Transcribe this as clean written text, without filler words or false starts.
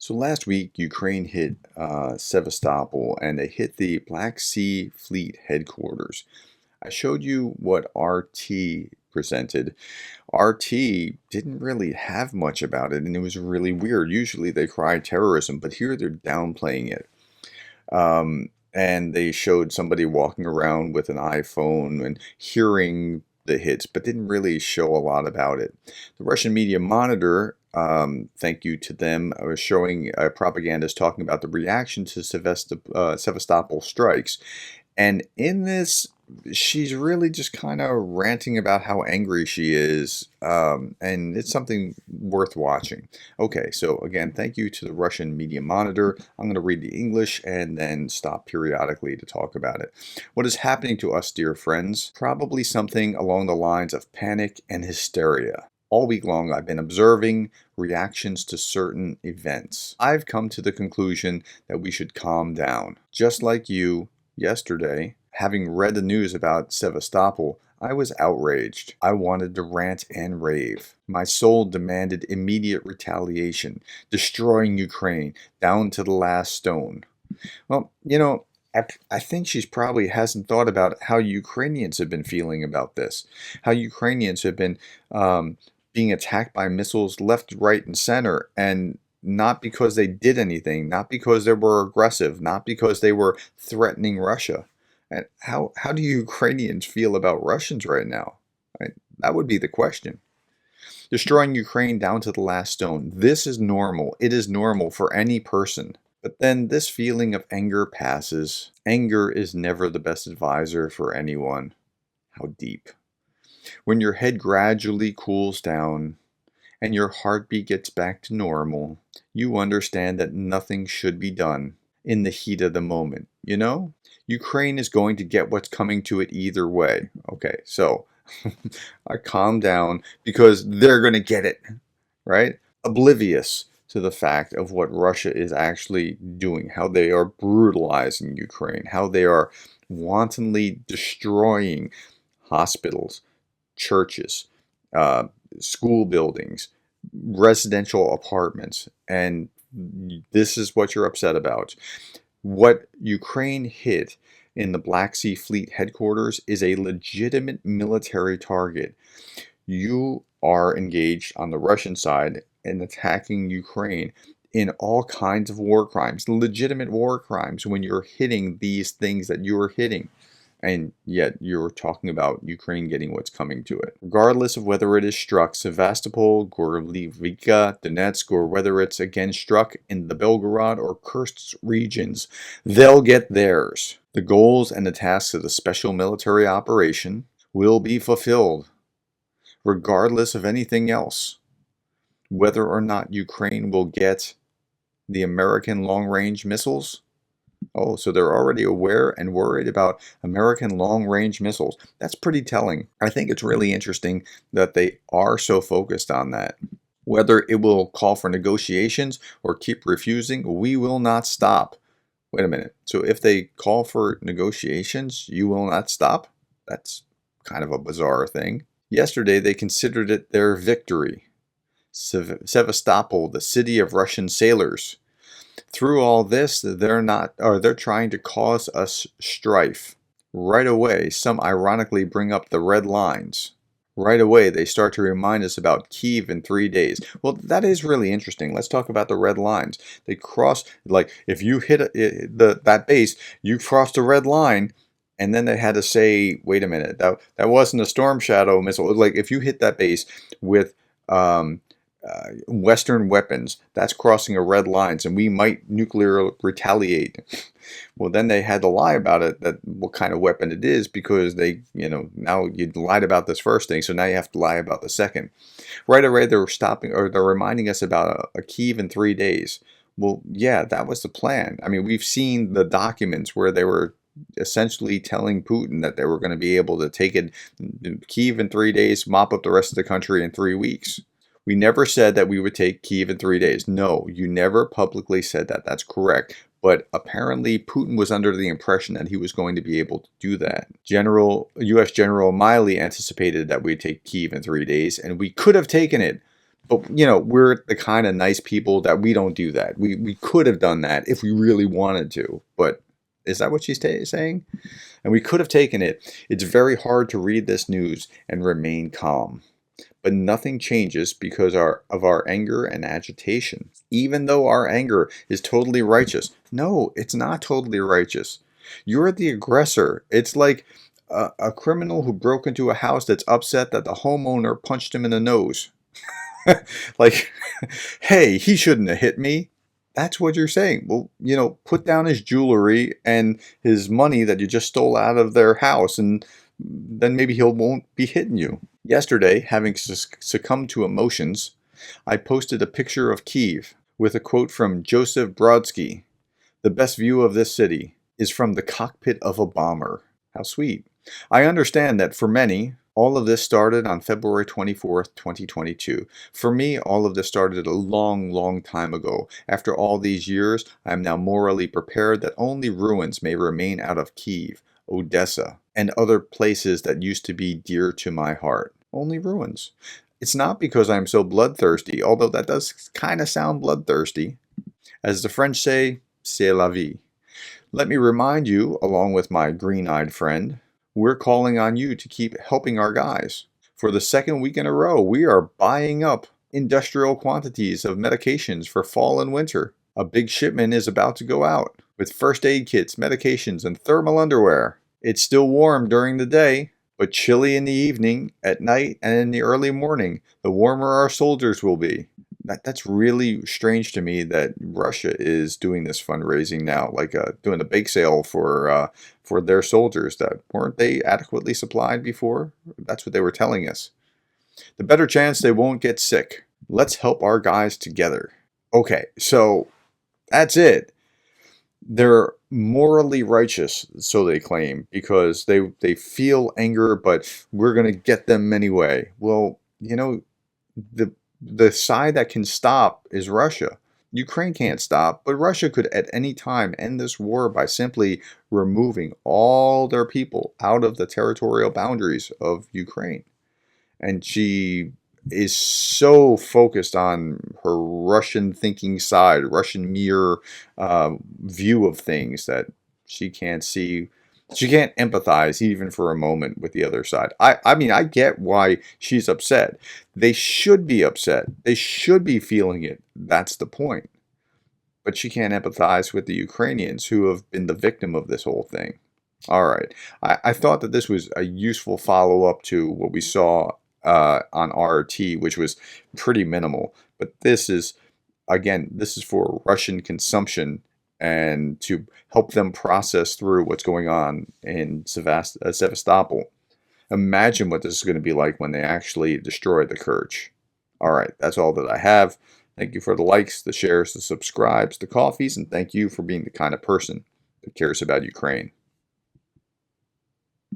So last week, Ukraine hit Sevastopol and they hit the Black Sea Fleet headquarters. I showed you what RT presented. RT didn't really have much about it, and it was really weird. Usually they cry terrorism, but here they're downplaying it. And they showed somebody walking around with an iPhone and hearing the hits, but didn't really show a lot about it. The Russian media monitor, thank you to them, was showing a propagandist talking about the reaction to Sevastopol strikes. And in this, she's really just kind of ranting about how angry she is, and it's something worth watching. Okay, so again, thank you to the Russian media monitor. I'm going to read the English and then stop periodically to talk about it. What is happening to us, dear friends? Probably something along the lines of panic and hysteria. All week long, I've been observing reactions to certain events. I've come to the conclusion that we should calm down. Just like you, yesterday, having read the news about Sevastopol, I was outraged. I wanted to rant and rave. My soul demanded immediate retaliation, destroying Ukraine down to the last stone. Well, I think she probably hasn't thought about how Ukrainians have been feeling about this, how Ukrainians have been being attacked by missiles left, right, and center, and not because they did anything, not because they were aggressive, not because they were threatening Russia. And how do Ukrainians feel about Russians right now? Right? That would be the question. Destroying Ukraine down to the last stone. This is normal. It is normal for any person. But then this feeling of anger passes. Anger is never the best advisor for anyone. How deep. When your head gradually cools down and your heartbeat gets back to normal, you understand that nothing should be done in the heat of the moment. Ukraine is going to get what's coming to it either way. Okay, so I calm down because they're going to get it, right? Oblivious to the fact of what Russia is actually doing, how they are brutalizing Ukraine, how they are wantonly destroying hospitals, churches, school buildings, residential apartments, and this is what you're upset about. What Ukraine hit in the Black Sea Fleet headquarters is a legitimate military target. You are engaged on the Russian side in attacking Ukraine in all kinds of war crimes, legitimate war crimes, when you're hitting these things that you're hitting. And yet you're talking about Ukraine getting what's coming to it. Regardless of whether it is struck Sevastopol, Gorlivka, Donetsk, or whether it's again struck in the Belgorod or Kursk regions, they'll get theirs. The goals and the tasks of the special military operation will be fulfilled, regardless of anything else. Whether or not Ukraine will get the American long-range missiles. Oh, so they're already aware and worried about American long-range missiles. That's pretty telling. I think it's really interesting that they are so focused on that. Whether it will call for negotiations or keep refusing, we will not stop. Wait a minute. So if they call for negotiations, you will not stop? That's kind of a bizarre thing. Yesterday, they considered it their victory. Sevastopol, the city of Russian sailors. Through all this, they're trying to cause us strife. Right away, some ironically bring up the red lines. Right away, they start to remind us about Kyiv in 3 days. Well, that is really interesting. Let's talk about the red lines. They cross, like, if you hit that base, you crossed the red line, and then they had to say, wait a minute, that wasn't a Storm Shadow missile. Like, if you hit that base with Western weapons, that's crossing a red lines, and we might nuclear retaliate. Well, then they had to lie about it, that what kind of weapon it is, because they, now you lied about this first thing, so now you have to lie about the second. Right away, they're reminding us about a Kyiv in 3 days. Well, yeah, that was the plan. I mean, we've seen the documents where they were essentially telling Putin that they were going to be able to take it, Kyiv in 3 days, mop up the rest of the country in 3 weeks. We never said that we would take Kyiv in 3 days. No, you never publicly said that. That's correct. But apparently Putin was under the impression that he was going to be able to do that. U.S. General Miley anticipated that we'd take Kyiv in 3 days, and we could have taken it. But, we're the kind of nice people that we don't do that. We could have done that if we really wanted to. But is that what she's saying? And we could have taken it. It's very hard to read this news and remain calm. But nothing changes because of our anger and agitation. Even though our anger is totally righteous. No, it's not totally righteous. You're the aggressor. It's like a criminal who broke into a house that's upset that the homeowner punched him in the nose. Like, hey, he shouldn't have hit me. That's what you're saying. Well, put down his jewelry and his money that you just stole out of their house, and then maybe he won't be hitting you. Yesterday, having succumbed to emotions, I posted a picture of Kyiv with a quote from Joseph Brodsky. The best view of this city is from the cockpit of a bomber. How sweet. I understand that for many, all of this started on February 24th, 2022. For me, all of this started a long, long time ago. After all these years, I am now morally prepared that only ruins may remain out of Kyiv, Odessa, and other places that used to be dear to my heart. Only ruins. It's not because I'm so bloodthirsty, although that does kind of sound bloodthirsty. As the French say, c'est la vie. Let me remind you, along with my green-eyed friend, we're calling on you to keep helping our guys. For the second week in a row, we are buying up industrial quantities of medications for fall and winter. A big shipment is about to go out with first aid kits, medications, and thermal underwear. It's still warm during the day, but chilly in the evening, at night, and in the early morning. The warmer our soldiers will be. That's really strange to me that Russia is doing this fundraising now, like doing a bake sale for their soldiers that weren't they adequately supplied before? That's what they were telling us. The better chance they won't get sick. Let's help our guys together. Okay, so that's it. They're morally righteous, so they claim, because they feel anger, but we're going to get them anyway. Well, the side that can stop is Russia. Ukraine can't stop, but Russia could at any time end this war by simply removing all their people out of the territorial boundaries of Ukraine. And she is so focused on her Russian thinking side, Russian mirror view of things that she can't see. She can't empathize even for a moment with the other side. I mean, I get why she's upset. They should be upset. They should be feeling it. That's the point. But she can't empathize with the Ukrainians who have been the victim of this whole thing. All right. I thought that this was a useful follow-up to what we saw on RT, which was pretty minimal. But this is, again, this is for Russian consumption and to help them process through what's going on in Sevastopol. Imagine what this is going to be like when they actually destroy the Kerch. All right, that's all that I have. Thank you for the likes, the shares, the subscribes, the coffees, and thank you for being the kind of person that cares about Ukraine.